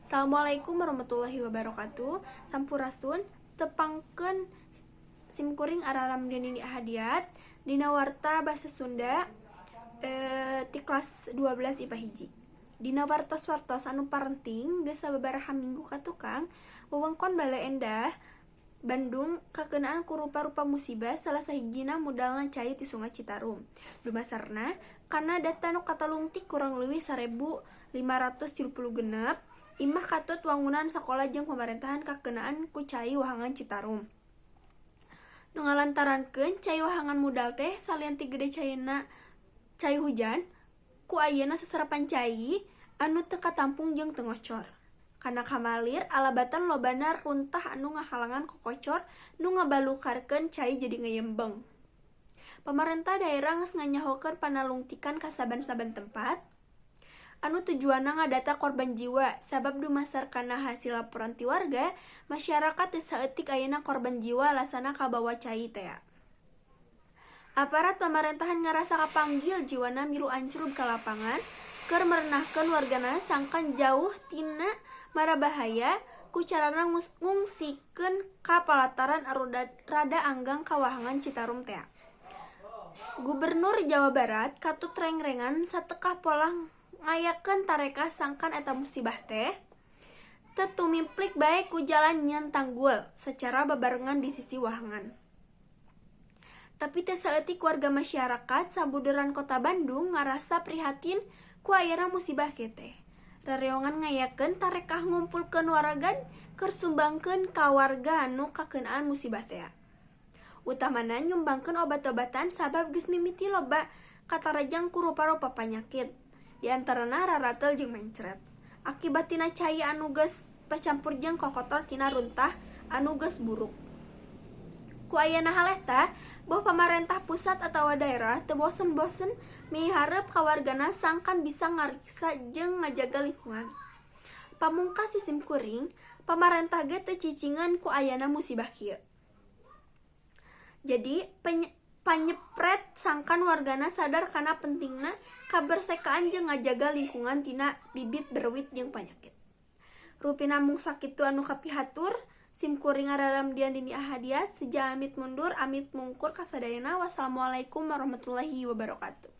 Assalamualaikum warahmatullahi wabarakatuh. Sampurasun tepangkeun simkuring araram dini ahadiat dina warta basa Sunda ti kelas 12 IPA hiji. Dina wartos-wartos anu parenting geus sababaraha minggu ka tukang wewengkon Bale Endah Bandung kakenaan ku rupa-rupa musibah salah sahijina mudalna cai ti Sungai Citarum. Dumasarna kana data nu katalungtik kurang leuwih 1.536 imah katut wangunan sakola jeung pamerintahan kakenaan ku cai wahangan Citarum. Nu ngalantarankeun cai wahangan mudal teh salian ti gede caina cai hujan ku ayeuna sasarapan cai anu teu katampung jeung teu ngocor. Kana kamalir alabatan lobana runtah anu ngahalangan kokocor nu ngabalukarkeun cai jadi ngayembeng. Pamarentah daerah geus nganyahokeun panalungtikan ka saban-saban tempat anu tujuanna ngadata korban jiwa sabab dumasar kana hasil laporan ti warga masyarakat teu saeutik ayeuna korban jiwa lasana kabawa cai teh. Aparat pamerintahan ngarasa kapanggil jiwana milu ancrub ka lapangan keur merenahkeun wargana sangkan jauh tina mara bahaya ku carana ngungsikeun ka palataran anu rada anggang ka wahangan Citarum teh. Gubernur Jawa Barat katut reng-rengan satekah pola ngayakeun tareka sangkan eta musibah teh teu tumimplik bae ku jalan nyeun tanggul secara babarengan di sisi wahangan. Tapi teu saeutik warga masyarakat sabuderan Kota Bandung ngarasa prihatin ku ayeuna musibah kieu teh. Rareongan ngayakeun tarekah ngumpulkeun waragan keur sumbangkeun ka warga anu kakeunaan musibah teh. Utamana nyumbangkeun obat-obatan sabab geus mimiti loba katarajang ku rupa-rupa panyakit. Di antarana raratel jeung mencret. Akibat tina cai anu geus pacampur jeung kokotor tina runtah anu geus buruk. Ku ayeuna haleta, boh pamarentah pusat atawa daerah teu bosen-bosen mihareup ka wargana sangkan bisa ngariksa jeung ngajaga lingkungan. Pamungkas di simkuring, pamarentah ge teu cicingan ku ayeuna musibah kieu. Jadi panyepret sangkan wargana sadar kana pentingna kabersekaan jeung ngajaga lingkungan tina bibit berwit jeung panyakit. Rupi namung sakitu anu kapihatur, simkuring araram dian dini ahadiat, seja amit mundur, amit mungkur kasadayana. Wassalamualaikum warahmatullahi wabarakatuh.